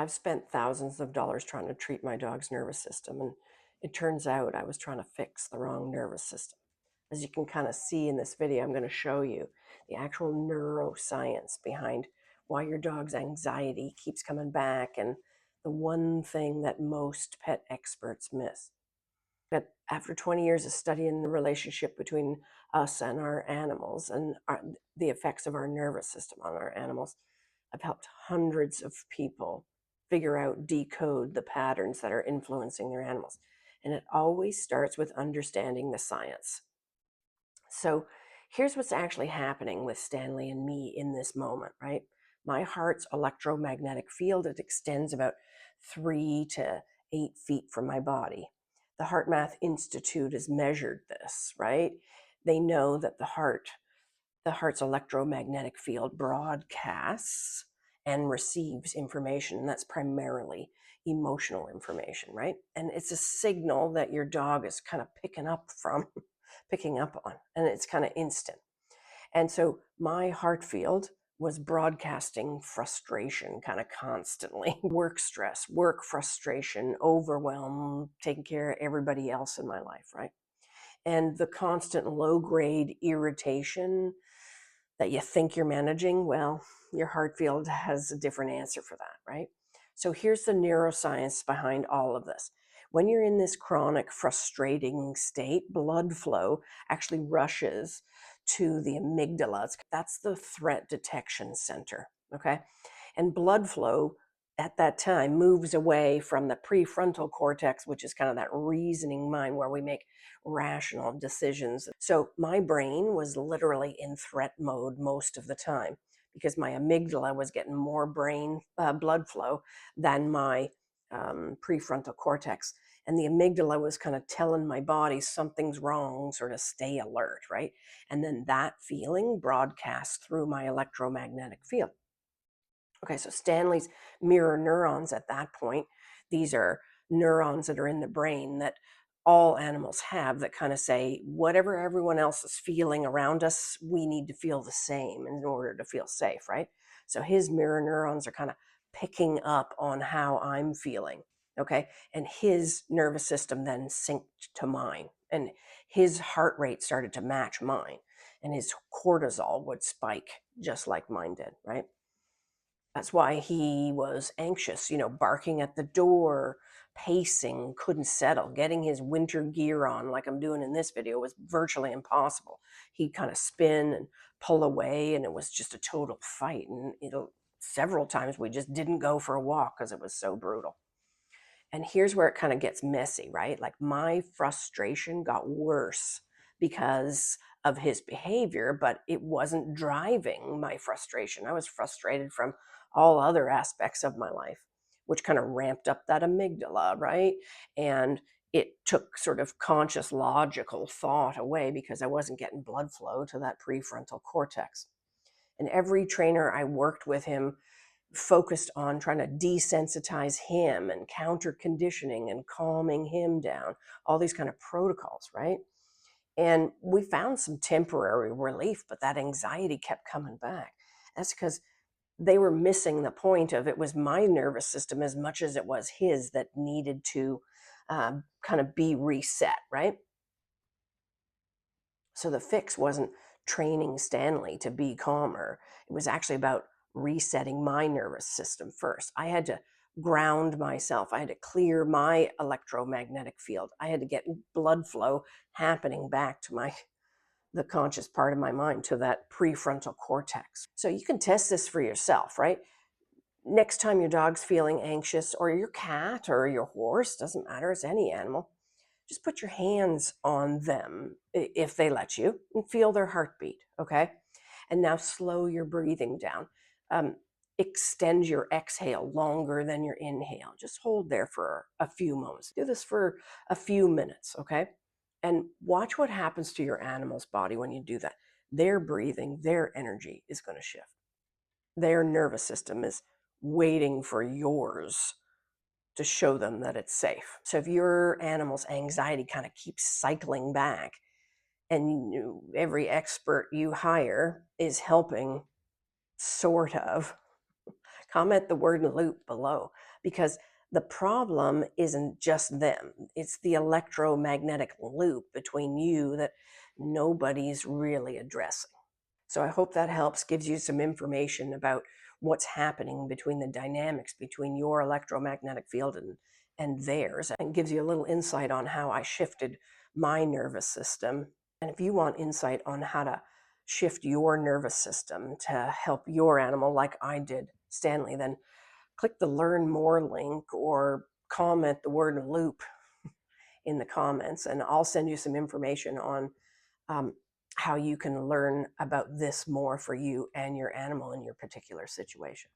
I've spent thousands of dollars trying to treat my dog's nervous system, and it turns out I was trying to fix the wrong nervous system. As you can kind of see in this video, I'm going to show you the actual neuroscience behind why your dog's anxiety keeps coming back and the one thing that most pet experts miss. But after 20 years of studying the relationship between us and our animals and the effects of our nervous system on our animals, I've helped hundreds of people figure out, decode the patterns that are influencing their animals. And it always starts with understanding the science. So here's what's actually happening with Stanley and me in this moment, right? My heart's electromagnetic field, it extends about 3 to 8 feet from my body. The Heart Math Institute has measured this, right? They know that the heart's electromagnetic field broadcasts and receives information. That's primarily emotional information, right? And it's a signal that your dog is kind of picking up on, and it's kind of instant. And so my heart field was broadcasting frustration kind of constantly. Work stress, work frustration, overwhelm, taking care of everybody else in my life, right? And the constant low grade irritation that you think you're managing, well, your heart field has a different answer for that, right? So here's the neuroscience behind all of this. When you're in this chronic, frustrating state, blood flow actually rushes to the amygdala. That's the threat detection center, okay? And blood flow at that time moves away from the prefrontal cortex, which is kind of that reasoning mind where we make rational decisions. So my brain was literally in threat mode most of the time because my amygdala was getting more brain blood flow than my prefrontal cortex. And the amygdala was kind of telling my body something's wrong, sort of stay alert, right? And then that feeling broadcasts through my electromagnetic field. Okay, so Stanley's mirror neurons at that point, these are neurons that are in the brain that all animals have that kind of say, whatever everyone else is feeling around us, we need to feel the same in order to feel safe, right? So his mirror neurons are kind of picking up on how I'm feeling, okay? And his nervous system then synced to mine, and his heart rate started to match mine, and his cortisol would spike just like mine did, right? That's why he was anxious, barking at the door, pacing, couldn't settle. Getting his winter gear on, like I'm doing in this video, was virtually impossible. He'd kind of spin and pull away, and it was just a total fight. And several times we just didn't go for a walk because it was so brutal. And here's where it kind of gets messy, right? Like my frustration got worse because of his behavior, but it wasn't driving my frustration. I was frustrated from all other aspects of my life, which kind of ramped up that amygdala, right? And it took sort of conscious logical thought away because I wasn't getting blood flow to that prefrontal cortex. And every trainer I worked with him focused on trying to desensitize him and counter conditioning and calming him down, all these kind of protocols, right? And we found some temporary relief, but that anxiety kept coming back. That's because they were missing the point of it was my nervous system as much as it was his that needed to kind of be reset, right? So the fix wasn't training Stanley to be calmer. It was actually about resetting my nervous system first. I had to ground myself. I had to clear my electromagnetic field. I had to get blood flow happening back to the conscious part of my mind, to that prefrontal cortex. So you can test this for yourself, right? Next time your dog's feeling anxious, or your cat or your horse, doesn't matter, it's any animal, just put your hands on them if they let you and feel their heartbeat, okay? And now slow your breathing down. Um, Extend your exhale longer than your inhale. Just hold there for a few moments. Do this for a few minutes, okay? And watch what happens to your animal's body when you do that. Their breathing, their energy is going to shift. Their nervous system is waiting for yours to show them that it's safe. So if your animal's anxiety kind of keeps cycling back, and every expert you hire is helping sort of Comment the word loop below, because the problem isn't just them. It's the electromagnetic loop between you that nobody's really addressing. So I hope that helps, gives you some information about what's happening between the dynamics between your electromagnetic field and theirs, and gives you a little insight on how I shifted my nervous system. And if you want insight on how to shift your nervous system to help your animal, like I did Stanley, then click the Learn More link or comment the word loop in the comments, and I'll send you some information on um, how you can learn about this more for you and your animal in your particular situation.